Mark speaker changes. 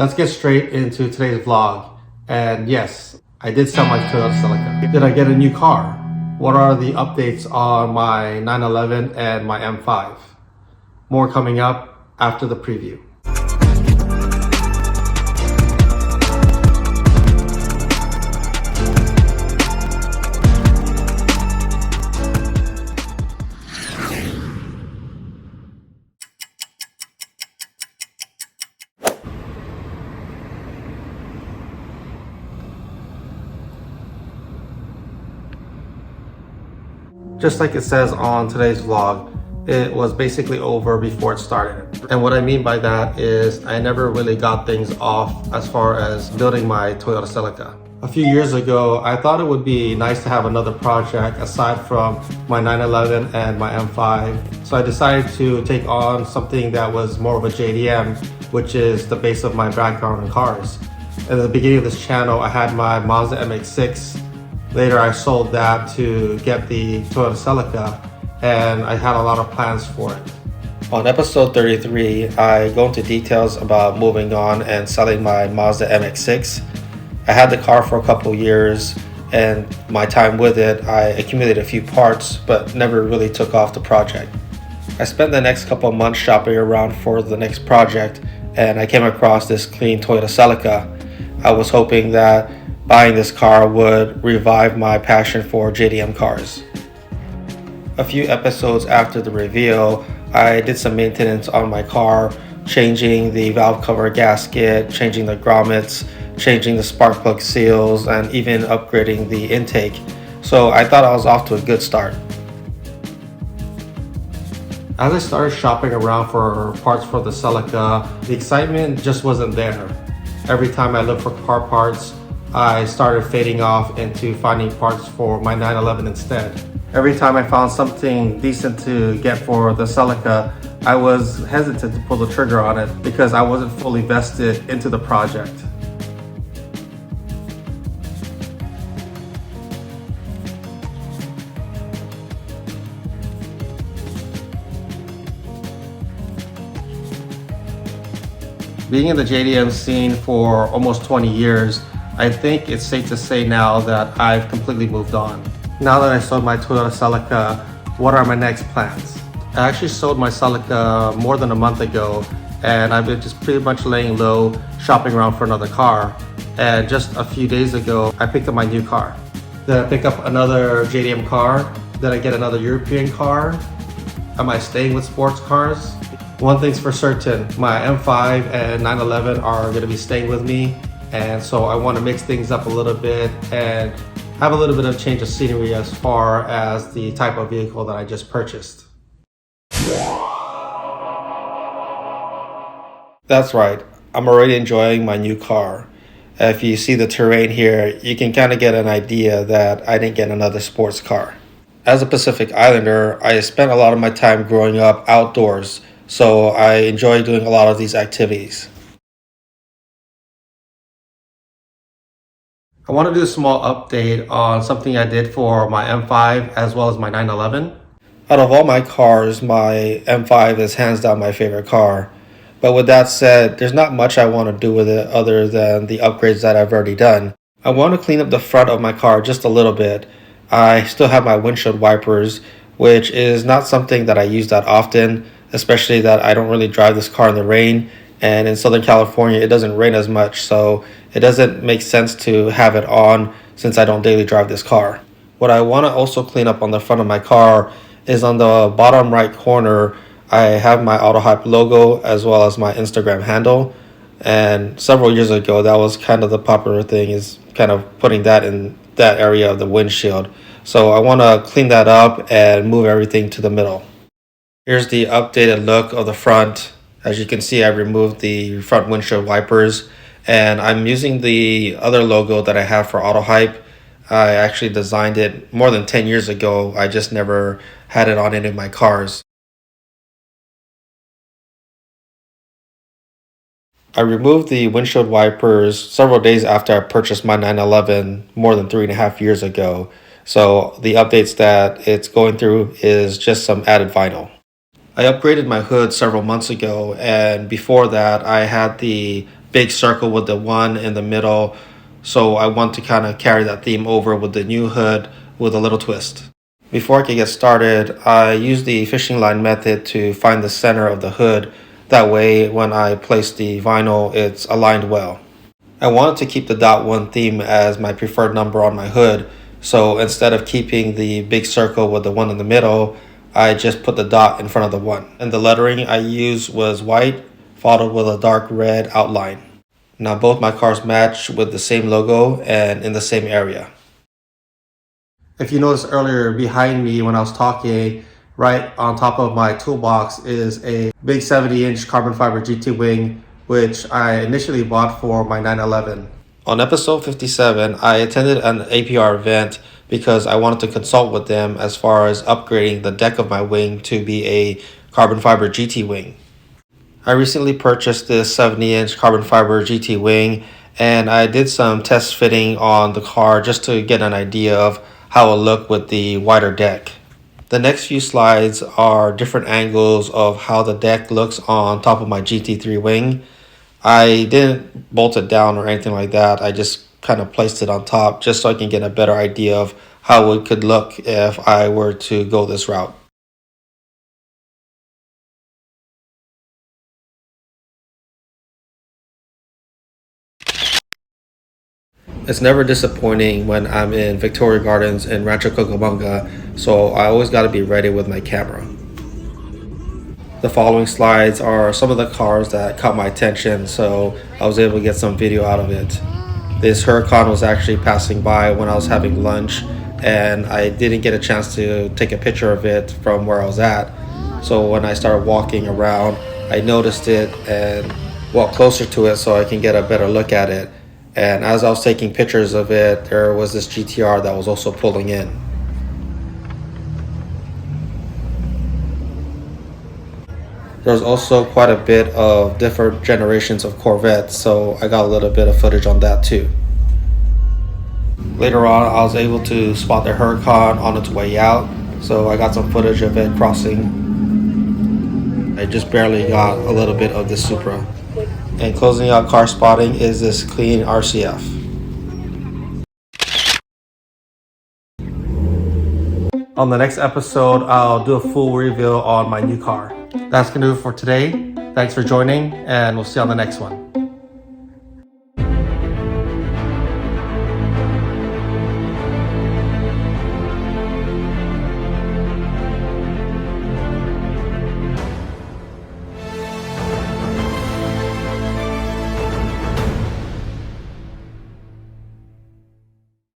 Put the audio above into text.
Speaker 1: Let's get straight into today's vlog. And yes, I did sell my Toyota Celica. Did I get a new car? What are the updates on my 911 and my M5? More coming up after the preview. Just like it says on today's vlog, it was basically over before it started. And what I mean by that is I never really got things off as far as building my Toyota Celica. A few years ago, I thought it would be nice to have another project aside from my 911 and my M5. So I decided to take on something that was more of a JDM, which is the base of my background in cars. At the beginning of this channel, I had my Mazda MX-6. Later, I sold that to get the Toyota Celica, and I had a lot of plans for it. On episode 33, I go into details about moving on and selling my Mazda MX-6. I had the car for a couple years, and my time with it, I accumulated a few parts, but never really took off the project. I spent the next couple of months shopping around for the next project, and I came across this clean Toyota Celica. I was hoping that buying this car would revive my passion for JDM cars. A few episodes after the reveal, I did some maintenance on my car, changing the valve cover gasket, changing the grommets, changing the spark plug seals, and even upgrading the intake. So I thought I was off to a good start. As I started shopping around for parts for the Celica, the excitement just wasn't there. Every time I looked for car parts, I started fading off into finding parts for my 911 instead. Every time I found something decent to get for the Celica, I was hesitant to pull the trigger on it because I wasn't fully vested into the project. Being in the JDM scene for almost 20 years, I think it's safe to say now that I've completely moved on. Now that I sold my Toyota Celica, what are my next plans? I actually sold my Celica more than a month ago, and I've been just pretty much laying low, shopping around for another car. And just a few days ago, I picked up my new car. Did I pick up another JDM car? Did I get another European car? Am I staying with sports cars? One thing's for certain, my M5 and 911 are going to be staying with me. And so I want to mix things up a little bit and have a little bit of change of scenery as far as the type of vehicle that I just purchased. That's right, I'm already enjoying my new car. If you see the terrain here, you can kind of get an idea that I didn't get another sports car. As a Pacific Islander, I spent a lot of my time growing up outdoors, so I enjoy doing a lot of these activities. I want to do a small update on something I did for my M5 as well as my 911. Out of all my cars, my M5 is hands down my favorite car. But with that said, there's not much I want to do with it other than the upgrades that I've already done. I want to clean up the front of my car just a little bit. I still have my windshield wipers, which is not something that I use that often, especially that I don't really drive this car in the rain. And in Southern California, it doesn't rain as much, so it doesn't make sense to have it on since I don't daily drive this car. What I want to also clean up on the front of my car is on the bottom right corner, I have my AutoHype logo as well as my Instagram handle. And several years ago, that was kind of the popular thing, is kind of putting that in that area of the windshield. So I want to clean that up and move everything to the middle. Here's the updated look of the front. As you can see, I removed the front windshield wipers, and I'm using the other logo that I have for AutoHype. I actually designed it more than 10 years ago. I just never had it on any of my cars. I removed the windshield wipers several days after I purchased my 911 more than 3.5 years ago. So the updates that it's going through is just some added vinyl. I upgraded my hood several months ago, and before that I had the big circle with the one in the middle. So I want to kind of carry that theme over with the new hood with a little twist. Before I can get started, I use the fishing line method to find the center of the hood. That way, when I place the vinyl, it's aligned well. I wanted to keep the .1 theme as my preferred number on my hood, so instead of keeping the big circle with the one in the middle, I just put the dot in front of the one. And the lettering I used was white, followed with a dark red outline. Now both my cars match with the same logo and in the same area. If you noticed earlier behind me when I was talking, right on top of my toolbox is a big 70-inch carbon fiber GT wing, which I initially bought for my 911. On episode 57, I attended an APR event because I wanted to consult with them as far as upgrading the deck of my wing to be a carbon fiber GT wing. I recently purchased this 70-inch carbon fiber GT wing, and I did some test fitting on the car just to get an idea of how it'll look with the wider deck. The next few slides are different angles of how the deck looks on top of my GT3 wing. I didn't bolt it down or anything like that. I just kind of placed it on top just so I can get a better idea of how it could look if I were to go this route. It's never disappointing when I'm in Victoria Gardens in Rancho Cucamonga, so I always got to be ready with my camera. The following slides are some of the cars that caught my attention, so I was able to get some video out of it. This Huracan was actually passing by when I was having lunch, and I didn't get a chance to take a picture of it from where I was at. So when I started walking around, I noticed it and walked closer to it so I can get a better look at it. And as I was taking pictures of it, there was this GTR that was also pulling in. There's also quite a bit of different generations of Corvettes, so I got a little bit of footage on that too. Later on, I was able to spot the Huracan on its way out, so I got some footage of it crossing. I just barely got a little bit of the Supra. And closing out car spotting is this clean RCF. On the next episode, I'll do a full reveal on my new car. That's going to do it for today. Thanks for joining, and we'll see you on the next one.